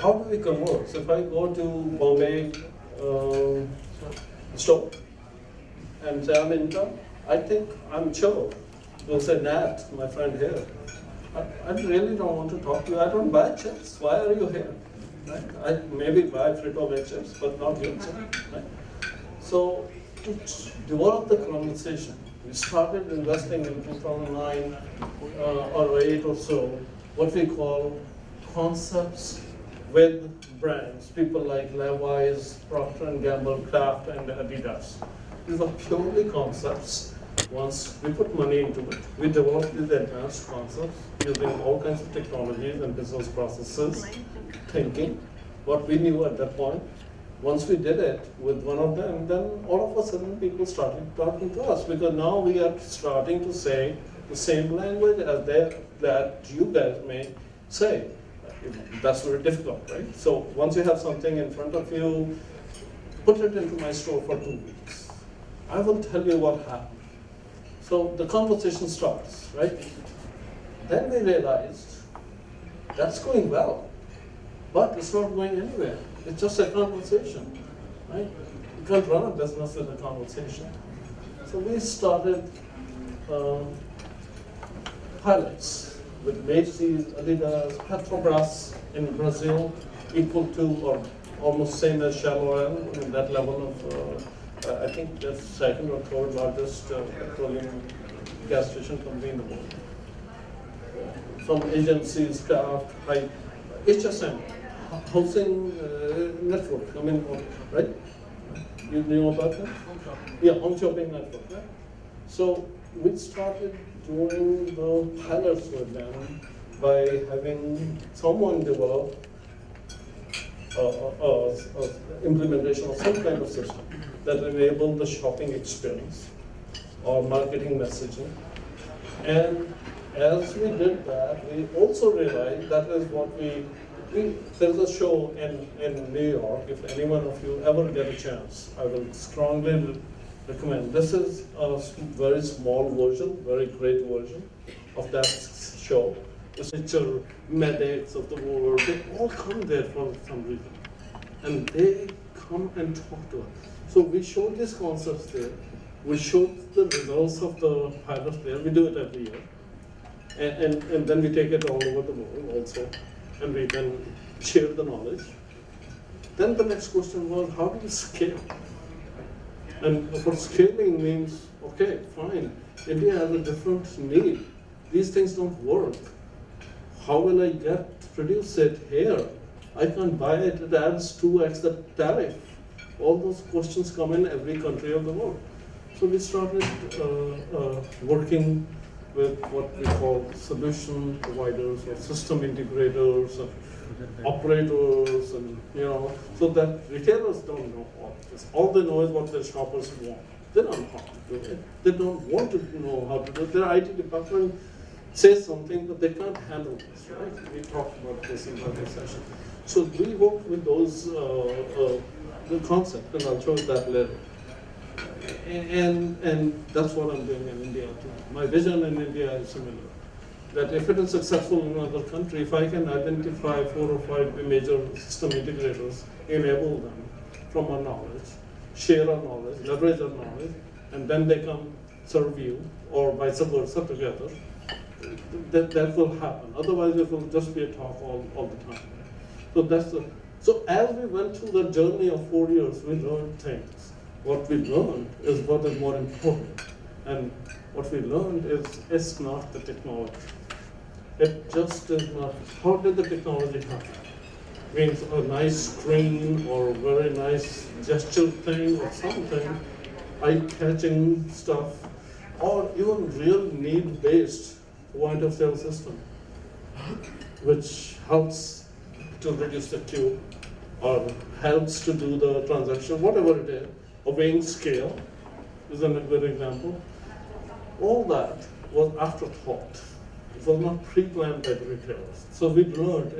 how do we converse? If I go to Bombay store and say I'm India, I think I'm chill. They'll say, Nat, my friend here, I really don't want to talk to you. I don't buy chips. Why are you here? Right? I maybe buy Frito-Lay chips, but not your chips. Right? So to develop the conversation, we started investing in 2009 or 8 or so, what we call concepts with brands, people like Levi's, Procter & Gamble, Kraft, and Adidas. These are purely concepts. Once we put money into it, we developed these advanced concepts using all kinds of technologies and business processes, thinking, what we knew at that point. Once we did it with one of them, then all of a sudden people started talking to us, because now we are starting to say the same language as that you guys may say. That's very difficult, right? So once you have something in front of you, put it into my store for 2 weeks. I will tell you what happened. So the conversation starts, right? Then we realized that's going well, but it's not going anywhere. It's just a conversation, right? You can't run a business with a conversation. So we started pilots with Macy's, Adidas, Petrobras in Brazil, equal to or almost same as Shell Oil, I mean, that level of, I think that's second or third largest petroleum gas station company in the world. From agencies, Kraft, HSM, housing network, I mean, right? You know about that? Yeah, home shopping network, right? So we started doing the pilots with them by having someone develop implementation of some kind of system that enabled the shopping experience or marketing messaging. And as we did that, we also realized that is what there's a show in New York. If any one of you ever get a chance, I will strongly recommend. This is a very small version, very great version of that show. The picture medics of the world, they all come there for some reason. And they come and talk to us. So we showed these concepts there. We showed the results of the pilots there. We do it every year. And then we take it all over the world also. And we then share the knowledge. Then the next question was, how do we scale? And for scaling means, okay, fine, India has a different need. These things don't work. How will I produce it here? I can't buy it, it adds 2x the tariff. All those questions come in every country of the world. So we started working with what we call solution providers or system integrators and operators, and so that retailers don't know all this. All they know is what their shoppers want. They don't know how to do it. They don't want to know how to do it. Their IT department says something, but they can't handle this, right? We talked about this in other session. So we work with those the concept, and I'll show you that later. And that's what I'm doing in India too. My vision in India is similar. That if it is successful in another country, if I can identify 4 or 5 major system integrators, enable them from our knowledge, share our knowledge, leverage our knowledge, and then they come serve you, or vice versa together, that will happen. Otherwise, it will just be a talk all the time. So as we went through the journey of 4 years, we learned things. What we learned is what is more important. And what we learned is it's not the technology. It just is not. How did the technology happen? Means a nice screen or a very nice gesture thing or something, eye-catching stuff, or even real need-based point of sale system, which helps to reduce the queue or helps to do the transaction, whatever it is. Obeying scale is a good example. All that was afterthought. It was not pre-planned by the retailers. So we learned